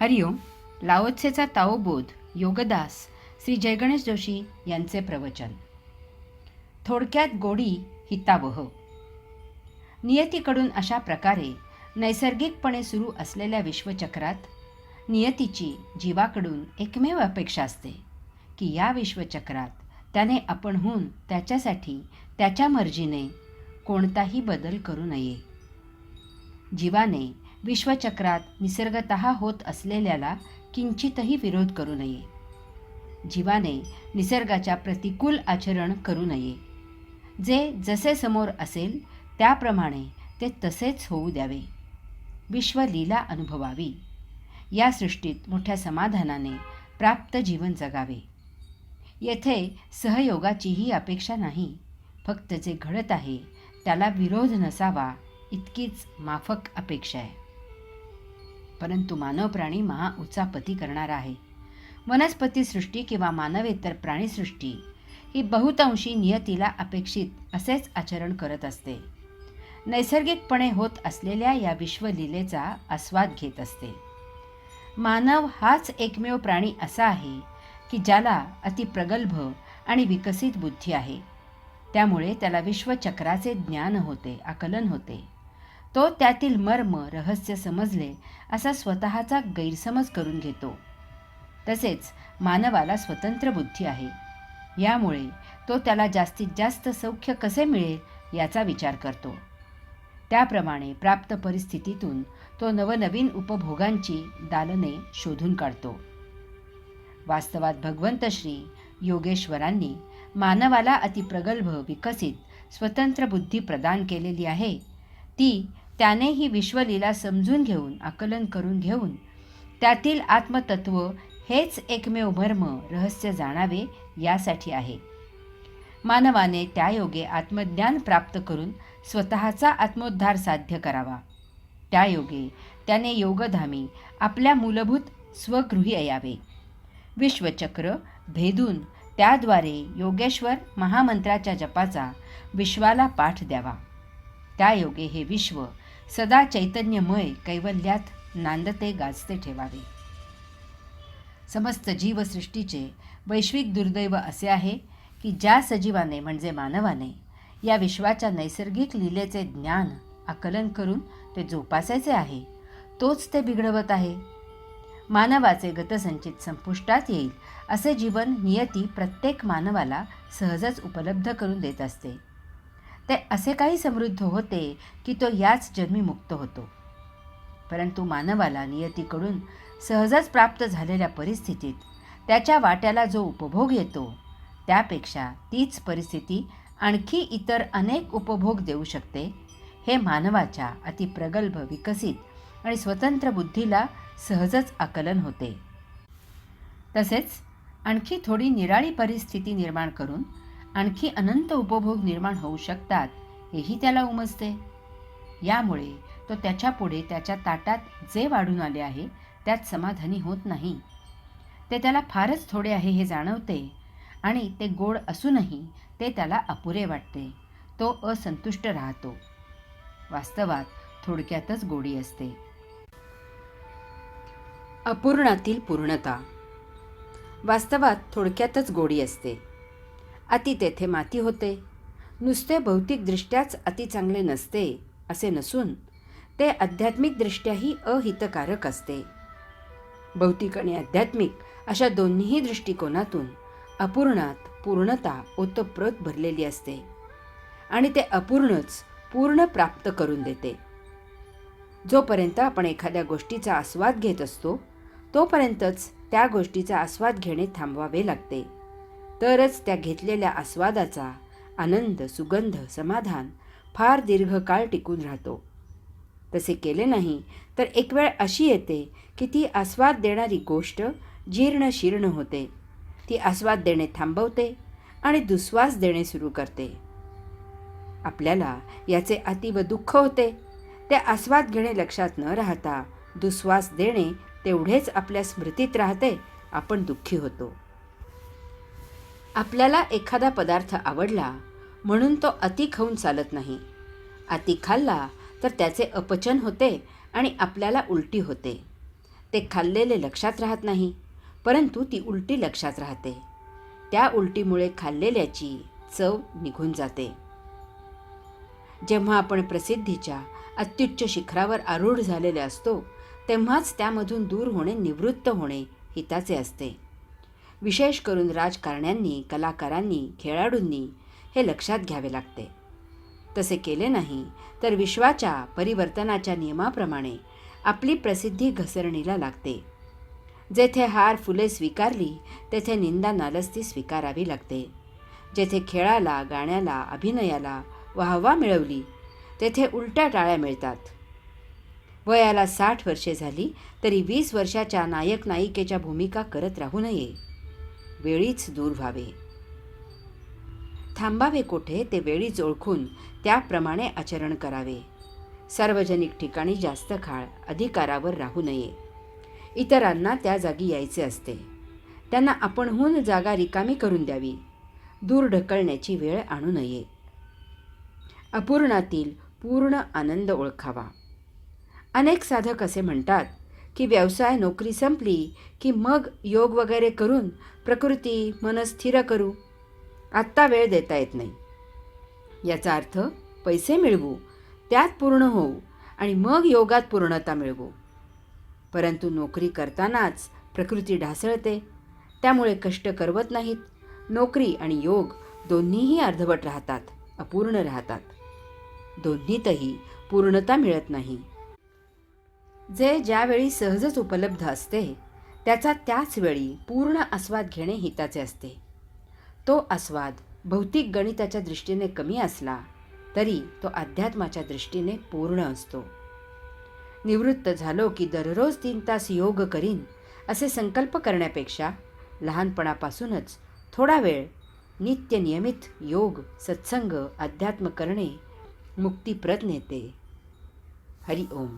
हरिओम. लाओत्सेचा ताओबोध योगदास श्री जयगणेश जोशी यांचे प्रवचन. थोडक्यात गोडी हितावह. नियतीकडून अशा प्रकारे नैसर्गिकपणे सुरू असलेल्या विश्वचक्रात नियतीची जीवाकडून एकमेव अपेक्षा असते की या विश्वचक्रात त्याने आपणहून त्याच्यासाठी त्याच्या मर्जीने कोणताही बदल करू नये. जीवाने विश्वचक्रात निसर्गतः होत असलेल्याला किंचितही विरोध करू नये. जीवाने निसर्गाच्या प्रतिकूल आचरण करू नये. जे जसे समोर असेल त्याप्रमाणे ते तसेच होऊ द्यावे. विश्वलीला अनुभवावी. या सृष्टीत मोठ्या समाधानाने प्राप्त जीवन जगावे. येथे सहयोगाचीही अपेक्षा नाही. फक्त जे घडत आहे त्याला विरोध नसावा इतकीच माफक अपेक्षा आहे. परंतु मानव प्राणी महा उचापती करणारा आहे. वनस्पती सृष्टी किंवा मानवेतर प्राणीसृष्टी ही बहुतांशी नियतीला अपेक्षित असेच आचरण करत असते. नैसर्गिकपणे होत असलेल्या या विश्वलीलेचा आस्वाद घेत असते. मानव हाच एकमेव प्राणी असा आहे की ज्याला अतिप्रगल्भ आणि विकसित बुद्धी आहे. त्यामुळे त्याला विश्वचक्राचे ज्ञान होते, आकलन होते. तो त्यातील मर्म रहस्य समजले असा स्वतःचा गैरसमज करून घेतो. तसेच मानवाला स्वतंत्र बुद्धी आहे. यामुळे तो त्याला जास्तीत जास्त सौख्य कसे मिळेल याचा विचार करतो. त्याप्रमाणे प्राप्त परिस्थितीतून तो नवनवीन उपभोगांची दालने शोधून काढतो. वास्तवात भगवंत श्री योगेश्वरांनी मानवाला अतिप्रगल्भ विकसित स्वतंत्र बुद्धी प्रदान केलेली आहे. ती त्याने ही विश्वलीला समजून घेऊन आकलन करून घेऊन त्यातील आत्मतत्व हेच एकमेव मर्म रहस्य जाणावे यासाठी आहे. मानवाने त्यायोगे आत्मज्ञान प्राप्त करून स्वतःचा आत्मोद्धार साध्य करावा. त्यायोगे त्याने योगधामी आपल्या मूलभूत स्वगृही यावे. विश्वचक्र भेदून त्याद्वारे योगेश्वर महामंत्राच्या जपाचा विश्वाला पाठ द्यावा. त्यायोगे हे विश्व सदा चैतन्यमय कैवल्यात नांदते गाजते ठेवावे. समस्त जीवसृष्टीचे वैश्विक दुर्दैव असे आहे की ज्या सजीवाने म्हणजे मानवाने या विश्वाच्या नैसर्गिक लीलेचे ज्ञान आकलन करून ते जोपासायचे आहे तोच ते बिघडवत आहे. मानवाचे गतसंचित संपुष्टात येईल असे जीवन नियती प्रत्येक मानवाला सहजच उपलब्ध करून देत असते. ते असे काही समृद्ध होते की तो याच जन्मी मुक्त होतो. परंतु मानवाला नियतीकडून सहजच प्राप्त झालेल्या परिस्थितीत त्याच्या वाट्याला जो उपभोग येतो त्यापेक्षा तीच परिस्थिती आणखी इतर अनेक उपभोग देऊ शकते हे मानवाच्या अतिप्रगल्भ विकसित आणि स्वतंत्र बुद्धीला सहजच आकलन होते. तसेच आणखी थोडी निराळी परिस्थिती निर्माण करून आणखी अनंत उपभोग निर्माण होऊ शकतात हेही त्याला उमजते. यामुळे तो त्याच्यापुढे त्याच्या ताटात जे वाढून आले आहे त्यात समाधानी होत नाही. ते त्याला फारच थोडे आहे हे जाणवते आणि ते गोड असूनही ते त्याला अपुरे वाटते. तो असंतुष्ट राहतो. वास्तवात थोडक्यातच गोडी असते. अपूर्णातील पूर्णता. वास्तवात थोडक्यातच गोडी असते. अति तेथे माती होते. नुसते भौतिकदृष्ट्याच अति चांगले नसते असे नसून ते आध्यात्मिकदृष्ट्याही अहितकारक असते. भौतिक आणि आध्यात्मिक अशा दोन्हीही दृष्टिकोनातून अपूर्णात पूर्णता ओतप्रोत भरलेली असते आणि ते अपूर्णच पूर्ण प्राप्त करून देते. जोपर्यंत आपण एखाद्या गोष्टीचा आस्वाद घेत असतो तोपर्यंतच त्या गोष्टीचा आस्वाद घेणे थांबवावे लागते. तरच त्या घेतलेल्या आस्वादाचा आनंद, सुगंध, समाधान फार दीर्घकाळ टिकून राहतो. तसे केले नाही तर एक वेळ अशी येते की ती आस्वाद देणारी गोष्ट जीर्ण शीर्ण होते. ती आस्वाद देणे थांबवते आणि दुस्वास देणे सुरू करते. आपल्याला याचे अतीव दुःख होते. ते आस्वाद घेणे लक्षात न राहता दुस्वास देणे तेवढेच आपल्या स्मृतीत राहते. आपण दुःखी होतो. आपल्याला एखादा पदार्थ आवडला म्हणून तो अति खाऊन चालत नाही. अति खाल्ला तर त्याचे अपचन होते आणि आपल्याला उलटी होते. ते खाल्लेले लक्षात राहत नाही, परंतु ती उलटी लक्षात राहते. त्या उलटीमुळे खाल्लेल्याची चव निघून जाते. जेव्हा आपण प्रसिद्धीच्या अत्युच्च शिखरावर आरूढ झालेले असतो, तेव्हाच त्यामधून दूर होणे, निवृत्त होणे हिताचे असते. विशेष करून राजकारण्यांनी, कलाकारांनी, खेळाडूंनी हे लक्षात घ्यावे लागते. तसे केले नाही तर विश्वाच्या परिवर्तनाच्या नियमाप्रमाणे आपली प्रसिद्धी घसरणीला लागते. जेथे हार फुले स्वीकारली, तेथे निंदा नालस्ती स्वीकारावी लागते. जेथे खेळाला, गाण्याला, अभिनयाला वाहवा मिळवली, तेथे उलट्या टाळ्या मिळतात. वयाला 60 वर्षे झाली तरी 20 वर्षाच्या नायक नायिकेच्या भूमिका करत राहू नये. वेळीच दूर व्हावे. थांबावे कोठे ते वेळीच ओळखून त्याप्रमाणे आचरण करावे. सार्वजनिक ठिकाणी जास्त काळ अधिकारावर राहू नये. इतरांना त्या जागी यायचे असते. त्यांना आपणहून जागा रिकामी करून द्यावी. दूर ढकलण्याची वेळ आणू नये. अपूर्णातील पूर्ण आनंद ओळखावा. अनेक साधक असे म्हणतात की व्यवसाय, नोकरी संपली की मग योग वगैरे करून प्रकृती, मन स्थिर करू. आत्ता वेळ देता येत नाही. याचा अर्थ पैसे मिळवू, त्यात पूर्ण होऊ आणि मग योगात पूर्णता मिळवू. परंतु नोकरी करतानाच प्रकृती ढासळते, त्यामुळे कष्ट करवत नाहीत. नोकरी आणि योग दोन्हीही अर्धवट राहतात, अपूर्ण राहतात. दोन्हीतही पूर्णता मिळत नाही. जे ज्यावेळी सहजच उपलब्ध असते, त्याचा त्याच वेळी पूर्ण आस्वाद घेणे हिताचे असते. तो आस्वाद भौतिक गणिताच्या दृष्टीने कमी असला तरी तो अध्यात्माच्या दृष्टीने पूर्ण असतो. निवृत्त झालो की दररोज 3 तास योग करीन असे संकल्प करण्यापेक्षा लहानपणापासूनच थोडा वेळ नित्य नियमित योग, सत्संग, अध्यात्म करणे मुक्तिप्रद नेते. हरि ओम.